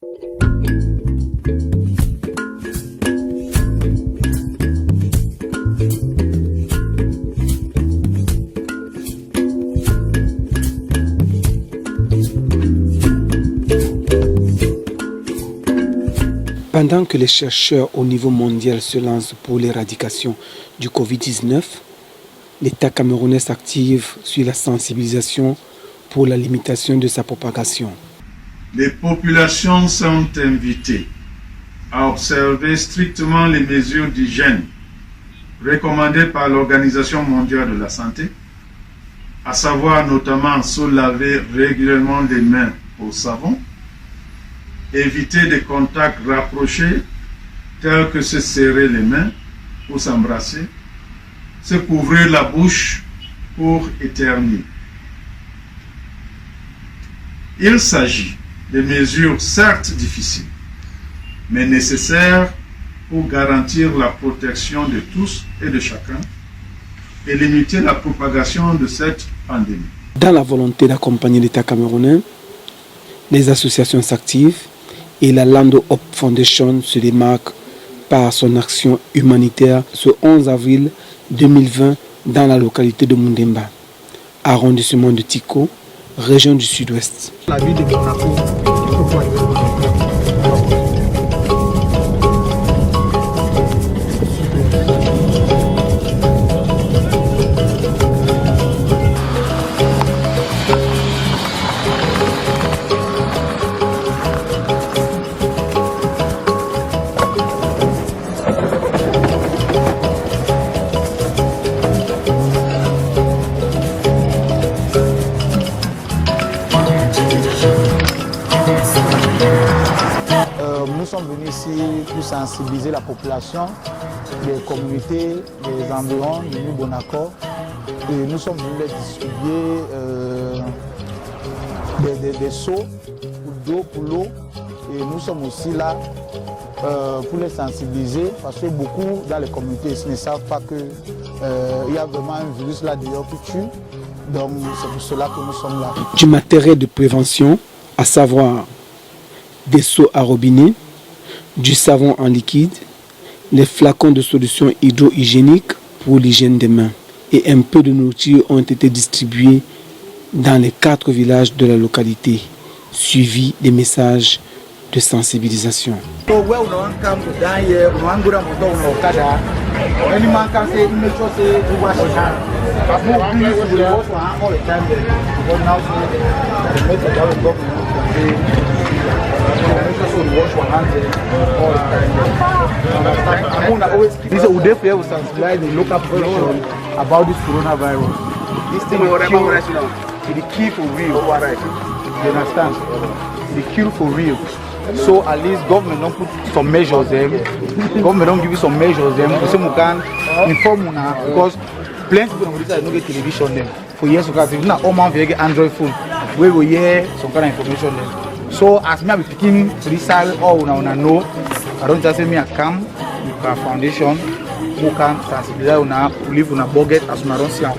Pendant que les chercheurs au niveau mondial se lancent pour l'éradication du Covid-19, l'État camerounais s'active sur la sensibilisation pour la limitation de sa propagation. Les populations sont invitées à observer strictement les mesures d'hygiène recommandées par l'Organisation mondiale de la santé, à savoir notamment se laver régulièrement les mains au savon, éviter des contacts rapprochés tels que se serrer les mains ou s'embrasser, se couvrir la bouche pour éternuer. Il s'agit de mesures certes difficiles, mais nécessaires pour garantir la protection de tous et de chacun et limiter la propagation de cette pandémie. Dans la volonté d'accompagner l'État camerounais, les associations s'activent et la Lando Hope Foundation se démarque par son action humanitaire ce 11 avril 2020 dans la localité de Mundemba, arrondissement de Tiko, région du Sud-Ouest. La ville de Monaco, nous sommes venus ici pour sensibiliser la population des communautés des environs du Bonacor. Et nous sommes venus les distribuer des seaux pour l'eau. Et nous sommes aussi là pour les sensibiliser parce que beaucoup dans les communautés ici ne savent pas qu'il y a vraiment un virus là dehors qui tue. Donc c'est pour cela que nous sommes là. Du matériel de prévention, à savoir des seaux à robinet, du savon en liquide, les flacons de solutions hydro-hygiéniques pour l'hygiène des mains et un peu de nourriture ont été distribués dans les 4 villages de la localité, suivis des messages de sensibilisation. This is Udefu will sensibilize the local population about this coronavirus. This thing will kill for real. You understand? The kill for real. So at least government don't put some measures there. Government don't give you some measures there. So we can inform you now because plenty of people don't get television them for years to come. If not all man get Android phone, we will hear some kind of information there. So as me I be picking research all una know, I don't just say me I come with a foundation who can sensibilize una live on a budget as una don't see am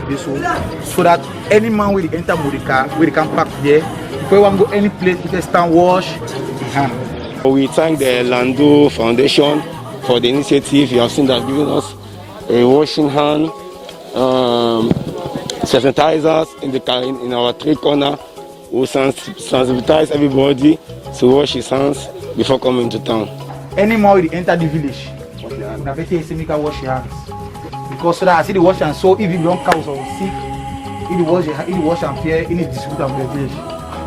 so that any man will enter Modica where they can park there. If we want to go any place, we can stand wash his hand. We thank the Lando Foundation for the initiative. You have seen that giving us a washing hand, sanitizers in our 3 corners. We sensitize everybody to wash his hands before coming to town. Any man will enter the village, na better say make wash your hands because so that I see the wash hand. So if you don't cows or sick, if you wash and here, you need to distribute am the village.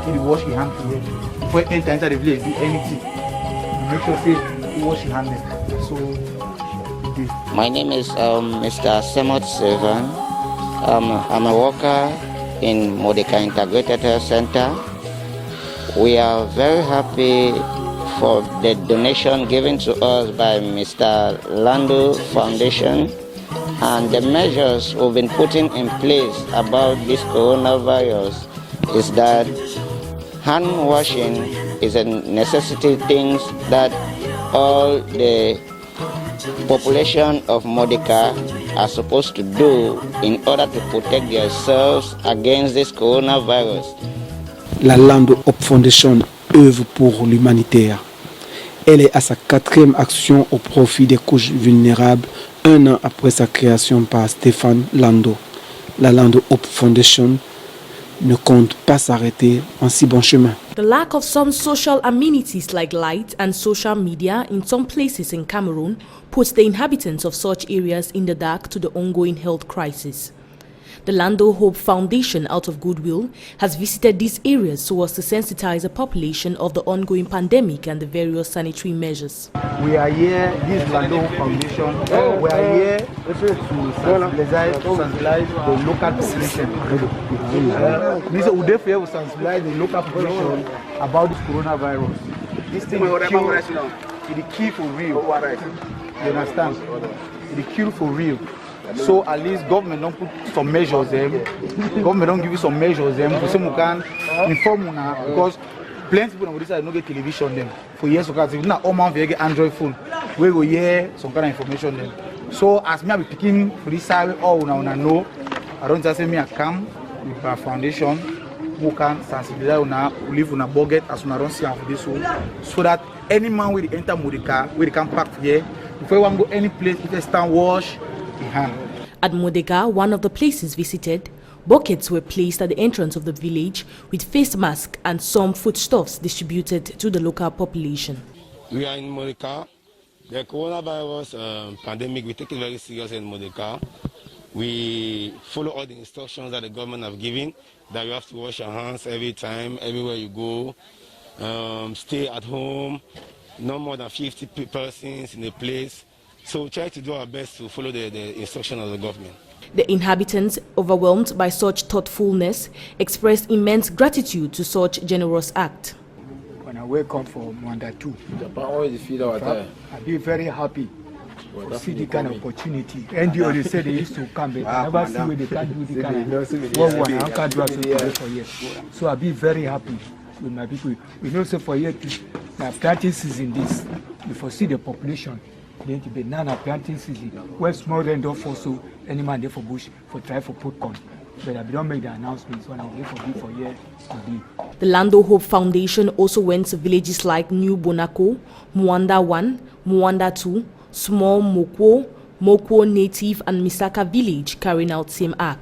If you wash your hand here before you enter the village, do anything. Make sure say you wash your hand there. So. My name is Mr. Semot Sevan. I'm a worker in Modica Integrated Health Center. We are very happy for the donation given to us by Mr. Lando Foundation and the measures we've been putting in place about this coronavirus is that hand washing is a necessity thing that all the population of Modica are supposed to do in order to protect themselves against this coronavirus. La Lando Hope Foundation œuvre pour l'humanitaire. Elle est à sa 4e action au profit des couches vulnérables, 1 an après sa création par Stéphane Lando. La Lando Hope Foundation ne compte pas s'arrêter en si bon chemin. The lack of some social amenities like light and social media in some places in Cameroon puts the inhabitants of such areas in the dark to the ongoing health crisis. The Lando Hope Foundation, out of goodwill, has visited these areas so as to sensitize the population of the ongoing pandemic and the various sanitary measures. We are here, this Lando Hope Foundation, we are here to sensibilize the local population. We therefore will sensibilize the local population about this coronavirus. This thing is key for real. You understand? It's key for real. So at least government don't put some measures them. Government don't give you some measures them. So we can inform you now because plenty people on this side don't get television them. For years to come, if not all man get Android phone, we go hear some kind of information them. So as me I be picking for this side, all una know. I don't just say me I come with my foundation. Who can sensibilize una, live una budget as una don't see for this one, so that any man will enter Modeka, where they can park here. If we want to go any place, if they stand wash. At Modeka, one of the places visited, buckets were placed at the entrance of the village with face masks and some foodstuffs distributed to the local population. We are in Modeka. The coronavirus pandemic, we take it very seriously in Modeka. We follow all the instructions that the government have given, that you have to wash your hands every time, everywhere you go, stay at home, no more than 50 persons in a place. So we try to do our best to follow the instruction of the government. The inhabitants, overwhelmed by such thoughtfulness, expressed immense gratitude to such generous act. When I wake up for Mwanda 2, I'll be very happy to see the kind of opportunity. And you already said they used to come, but I never see where they can do the kind of what I can't do for years. So I'll be very happy with my people. We know so for years, now planting season this, you foresee the population. Then to be none planting season. Where small then don't also any man there for bush for try for popcorn. But I don't make the announcements when I'm here for years to be. The Lando Hope Foundation also went to villages like New Bonako, Mwanda 1, Mwanda 2, Small Mokwo, Mokwo Native and Misaka village carrying out same act.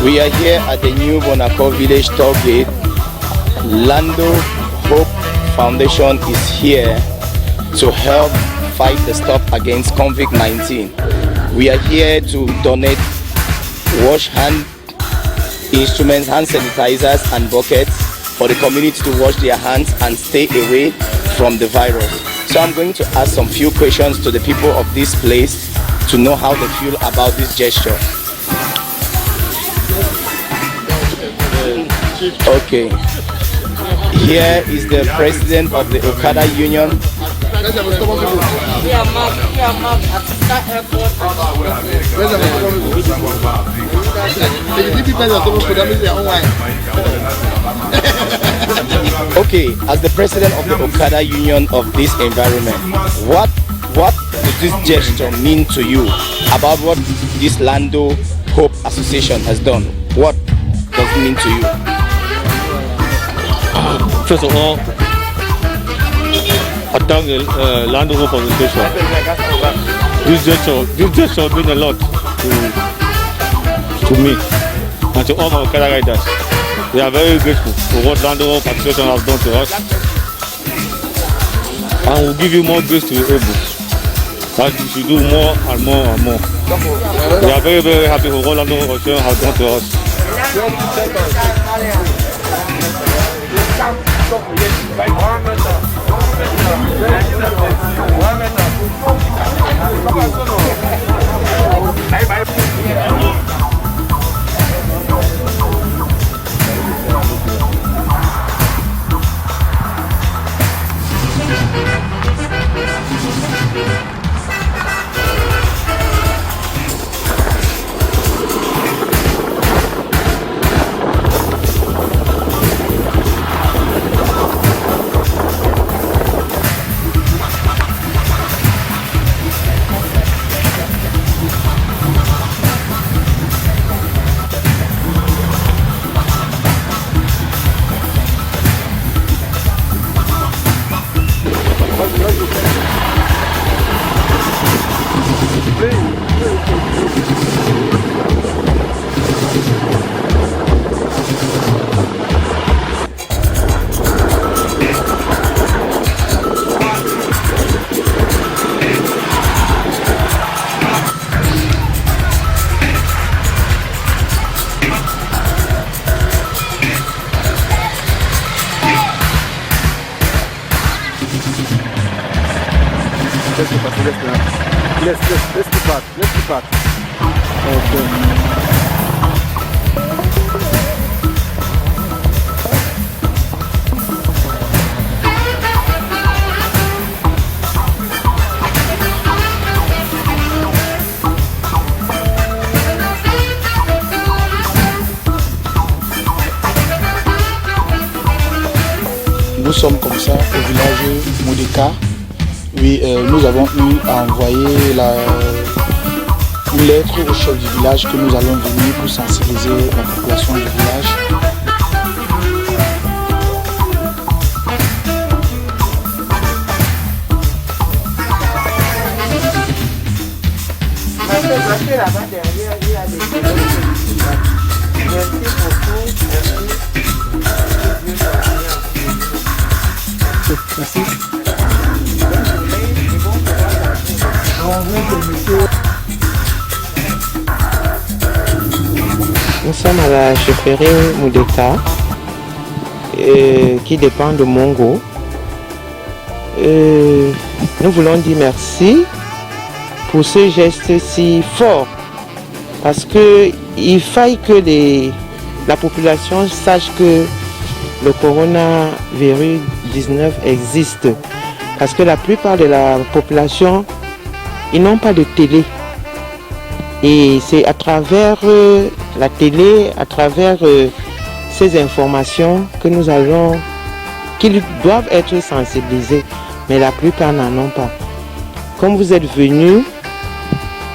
We are here at the New Bonako Village Toll Gate. Lando Hope Foundation is here to help fight the stop against COVID-19. We are here to donate wash hand instruments, hand sanitizers and buckets for the community to wash their hands and stay away from the virus. So I'm going to ask some few questions to the people of this place to know how they feel about this gesture. Okay. Here is the president of the Okada Union. Okay, as the president of the Okada Union of this environment, what does this gesture mean to you about what this Lando Hope Association has done? What does it mean to you? First of all, I thank the Lando Hope Association. This gesture means a lot to me and to all my Okada riders. We are very grateful for what Lando Hope Association has done to us, and we'll give you more grace to be able. That you should do more and more and more. We are very, very happy for what Lando Hope Association has done to us. Let's keep back. Okay. Nous sommes comme ça au village Modeka. Oui, nous avons eu à envoyer une lettre au chef du village que nous allons venir pour sensibiliser la population du village. Là-bas derrière, il y a des merci beaucoup. Merci. Nous sommes à la chefferie Modeka qui dépend de Mongo. Nous voulons dire merci pour ce geste si fort parce qu'il faille que la population sache que le coronavirus 19 existe parce que la plupart de la population ils n'ont pas de télé et c'est à travers la télé, à travers ces informations que qu'ils doivent être sensibilisés, mais la plupart n'en ont pas. Comme vous êtes venus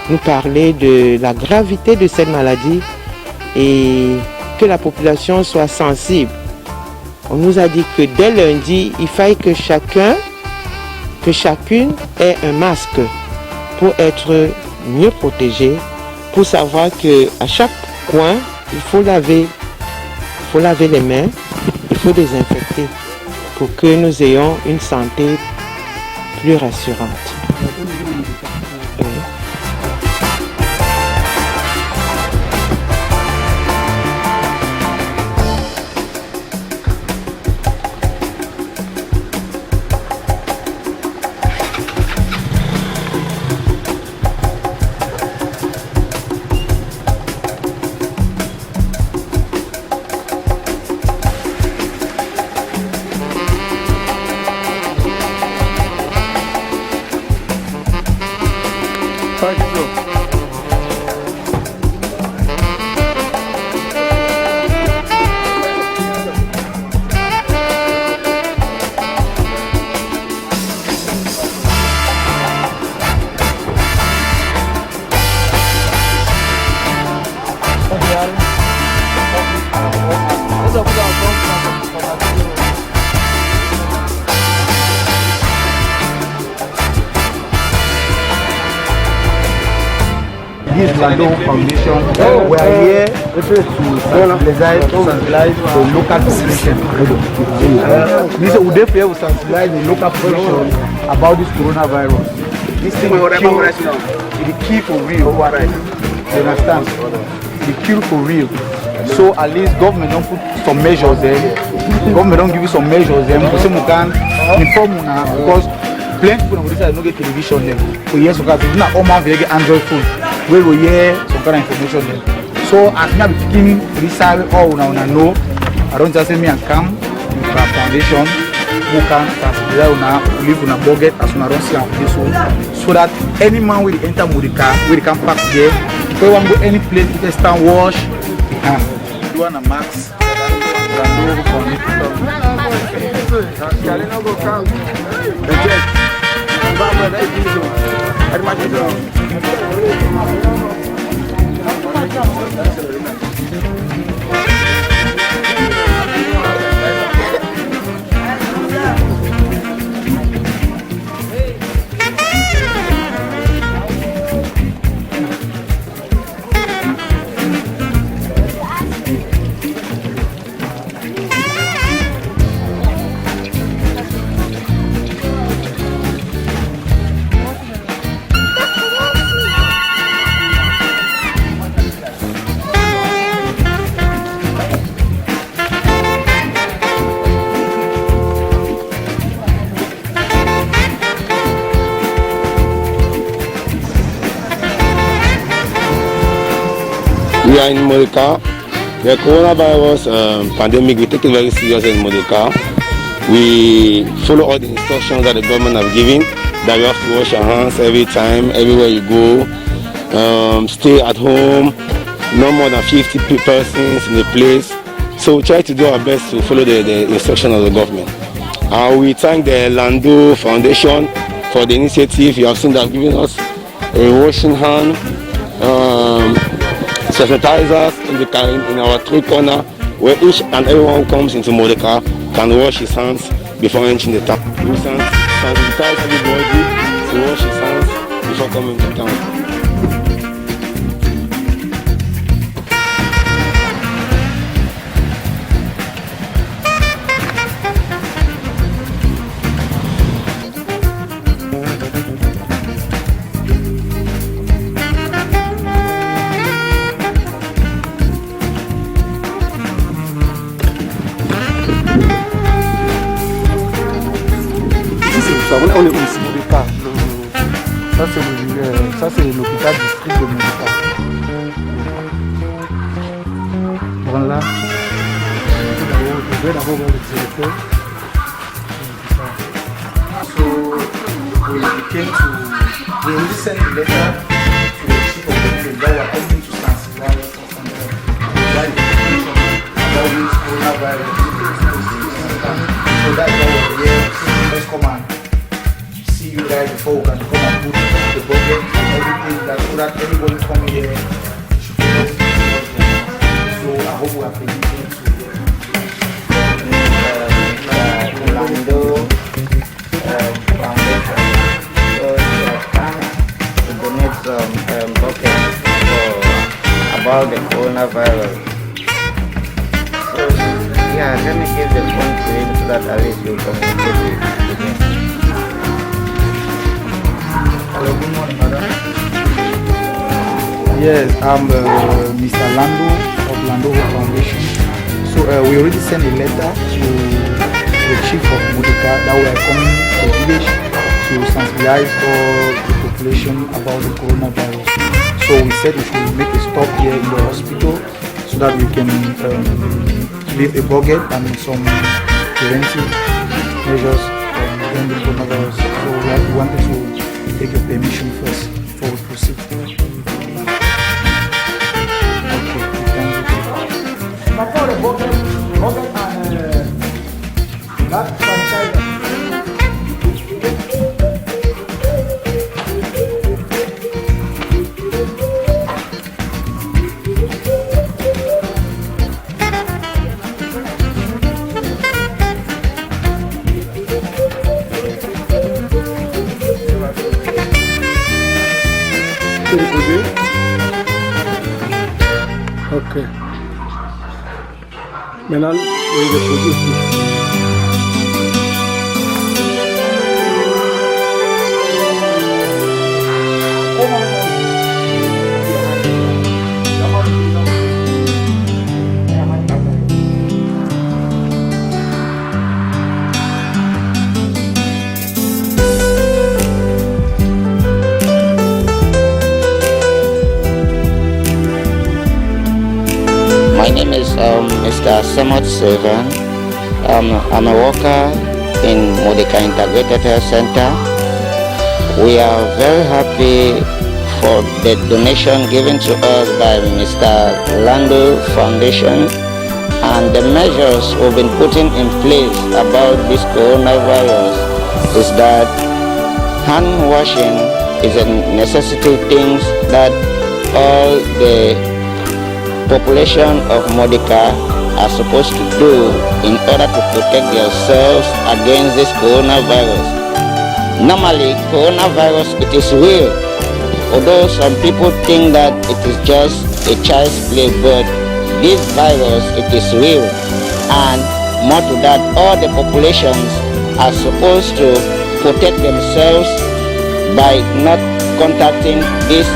nous parler de la gravité de cette maladie et que la population soit sensible, on nous a dit que dès lundi, il faille que chacune ait un masque pour être mieux protégé, pour savoir qu'à chaque coin, il faut laver les mains, il faut désinfecter pour que nous ayons une santé plus rassurante. Lando Foundation. We are here to sensibilize the local population. We sensibilize the local population about this coronavirus. This thing is kill for real. You understand? The kill for real. So at least government don't put some measures there. Government don't give you some measures there. Because you can inform because plenty people on this side don't get television there. For years, because it's not all man get Android phone. Where we hear some kind of information there. So as me I'm speaking this side, all una know. I don't just say me and come to our foundation. Who can live on a budget as soon as I see this one, so that any man will enter Modeka, we can park there. If we want to go any place, we can stand wash. You want a max? We are in Modeka. The coronavirus pandemic, we take it very serious in Modeka. We follow all the instructions that the government have given, that we have to wash our hands every time, everywhere you go. Stay at home, no more than 50 persons in the place. So we try to do our best to follow the instruction of the government. We thank the Lando Foundation for the initiative. You have seen that giving us a washing hand, sanitizers in our three corner, where each and everyone who comes into Modeka can wash his hands before entering the town. We sanitize everybody to wash his hands before coming to town. On est ici Modeka. Ça c'est l'hôpital district de Modeka. Voilà. Je vais d'abord voir le directeur. So we already sent a letter to the chief of the that we are asking to sensibilize about this coronavirus. So that's why we're here. Let's come on. You guys before we can come and put the budget and everything that so that everybody coming here should be able to see what's going on. So I hope we are presenting to Lando Foundation. So we have come to donate some buckets about the coronavirus. So yeah, let me give the phone to him so that at least you communicate with him. Hello, good morning, madam. Yes, I'm Mr. Lando of Lando Foundation. So we already sent a letter to the chief of Modeka that we are coming to the village to sensibilize all the population about the coronavirus. So we said we should make a stop here in the hospital so that we can leave a bucket and some preventive measures against the coronavirus. So we wanted to take your permission first before we proceed. Okay, thank you. Before the bucket and that sanitizer. Déposer. Maintenant, le produit est fou. My name is Mr. Semot Sevan. I'm a worker in Mordecai Integrated Health Center. We are very happy for the donation given to us by Mr. Lando Foundation and the measures we've been putting in place about this coronavirus is that hand washing is a necessity thing that all the population of Mordecai are supposed to do in order to protect themselves against this coronavirus. Normally, coronavirus, it is real. Although some people think that it is just a child's play, but this virus, it is real. And more to that, all the populations are supposed to protect themselves by not contacting this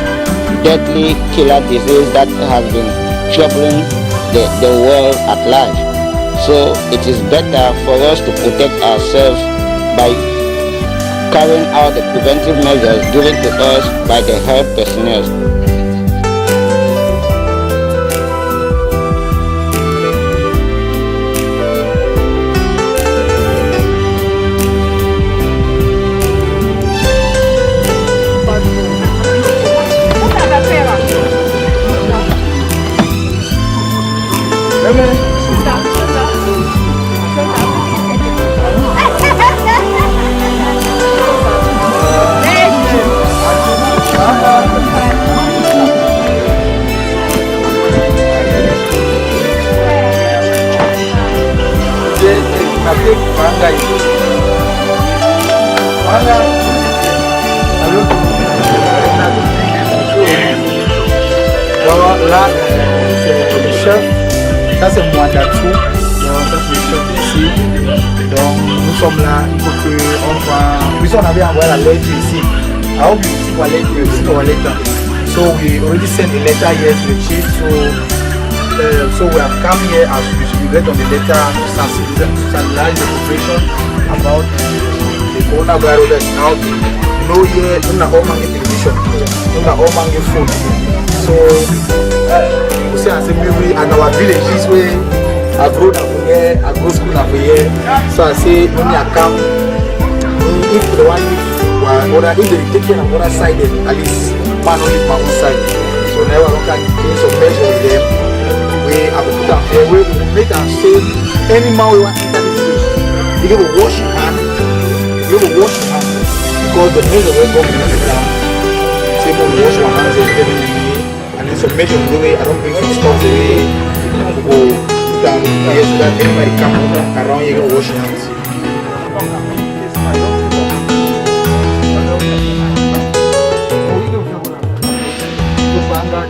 deadly killer disease that has been troubling the world at large. So it is better for us to protect ourselves by carrying out the preventive measures given to us by the health personnel. Là, c'est le chef, ça c'est Mwandatou, donc ça c'est le chef ici. Donc nous sommes là, il faut qu'on voit. Puis on avait envoyé la lettre ici. I hope you see our letter. So we already sent a letter here to the chief. So we have come here as we read on the letter to sensibilize the population about the coronavirus that's out. No here, no all mangi television, no all mangi phone. So we say as maybe and our villages where I grow up here, I go school up here. So I say when I come, if the one if they take care of one side, at least man only my own side. So now I can take some measures with them. We have to put them here. We make them safe. Any man we want to enter the village, you have to wash your hand. You have to wash your hand because the measure will come in the town. Say we wash your hands and then some measures the way. I don't bring some stuff the way. We go down here so that anybody come around you can wash your hands.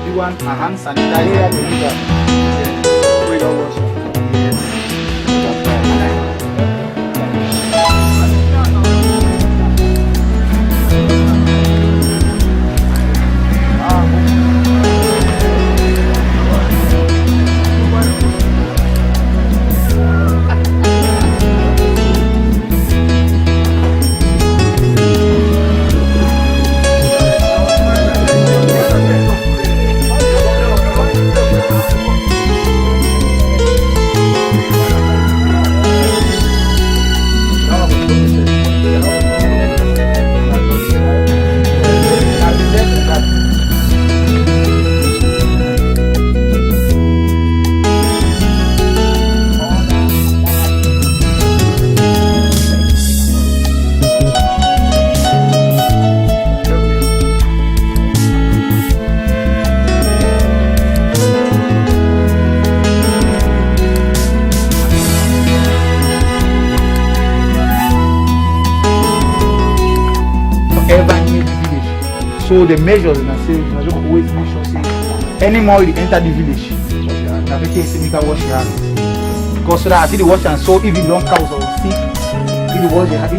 You want a hand sanitizer? We don't wash it. So the measures in the always make sure say any more you enter the village, now make sure you can wash your hands. because so that as you wash and so if you don't cows or sick, if you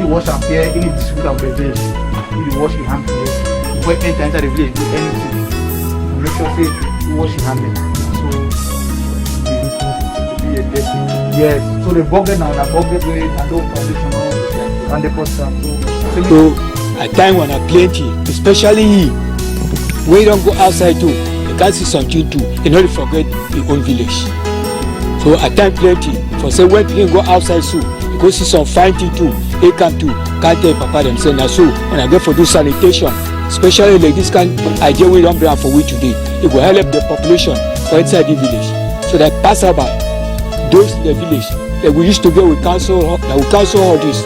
wash and here, if you distribute and beverage, if you wash your hand here, before you enter the village, do anything. Make sure say you wash your hand there. Yes, so the bucket now, the bucket way, and those foundational, and the person. So at time when I plenty, especially when you don't go outside too, you can see something too. You don't forget your own village. So at time plenty, for say when people go outside too, you go see some fine thing too. They come too, can't tell Papa themselves. Now so when I go for do sanitation, especially like this kind of idea we don't bring for we today, it will help the population for inside the village. So that pass by those in the village that we used to go with council, all this.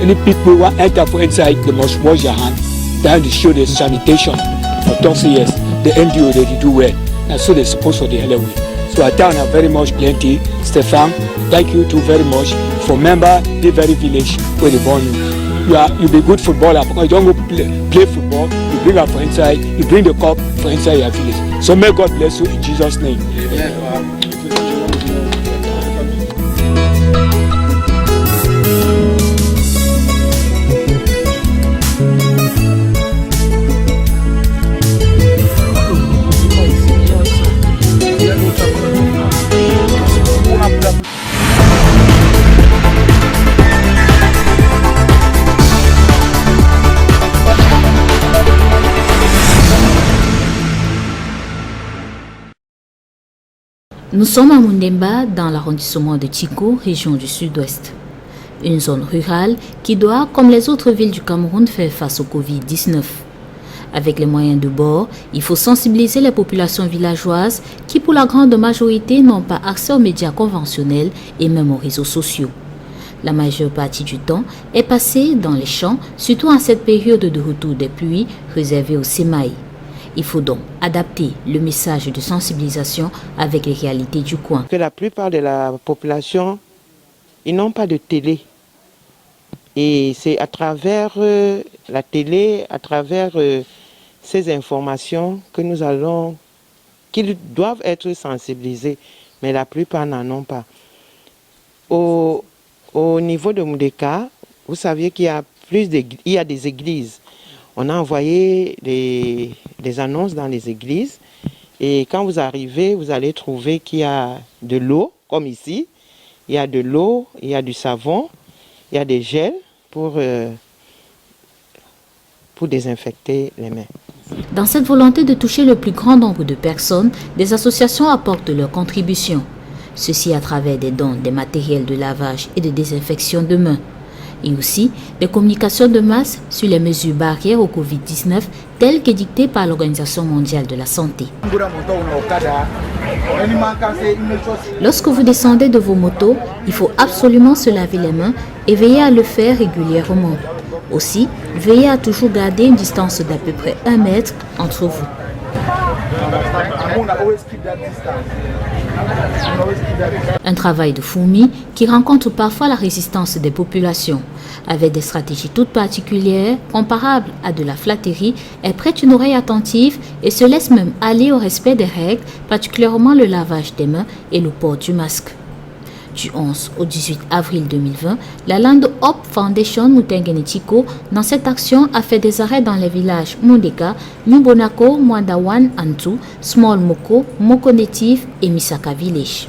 Any people who enter for inside, they must wash their hands. Then they show the sanitation for 20 years. The NDO they do well. And so they're supposed to the hell away. So I thank you very much, plenty. Stefan, thank you too very much for member the very village where they born you. You be good footballer because you don't go play football. You bring her for inside, you bring the cup for inside your village. So may God bless you in Jesus' name. Nous sommes à Mundemba, dans l'arrondissement de Tchiko, région du sud-ouest. Une zone rurale qui doit, comme les autres villes du Cameroun, faire face au Covid-19. Avec les moyens de bord, il faut sensibiliser les populations villageoises qui, pour la grande majorité, n'ont pas accès aux médias conventionnels et même aux réseaux sociaux. La majeure partie du temps est passée dans les champs, surtout en cette période de retour des pluies réservée aux sémailles. Il faut donc adapter le message de sensibilisation avec les réalités du coin. Que la plupart de la population, ils n'ont pas de télé. Et c'est à travers la télé, à travers ces informations que nous allons, qu'ils doivent être sensibilisés. Mais la plupart n'en ont pas. Au niveau de Moudeka, vous saviez qu'il y a des églises. On a envoyé des annonces dans les églises et quand vous arrivez, vous allez trouver qu'il y a de l'eau, comme ici. Il y a de l'eau, il y a du savon, il y a des gels pour désinfecter les mains. Dans cette volonté de toucher le plus grand nombre de personnes, des associations apportent leur contribution. Ceci à travers des dons, des matériels de lavage et de désinfection de mains. Et aussi des communications de masse sur les mesures barrières au Covid-19 telles qu'édictées par l'Organisation mondiale de la santé. Lorsque vous descendez de vos motos, il faut absolument se laver les mains et veiller à le faire régulièrement. Aussi, veillez à toujours garder une distance d'à peu près 1 mètre entre vous. Un travail de fourmi qui rencontre parfois la résistance des populations. Avec des stratégies toutes particulières, comparables à de la flatterie, elle prête une oreille attentive et se laisse même aller au respect des règles, particulièrement le lavage des mains et le port du masque. Du 11 au 18 avril 2020, la Land Hope Foundation Mutengene Tchiko, dans cette action, a fait des arrêts dans les villages Mundeka, Mbonako, Mwandawan, Antu, Small Moko, Moko Native et Misaka Village.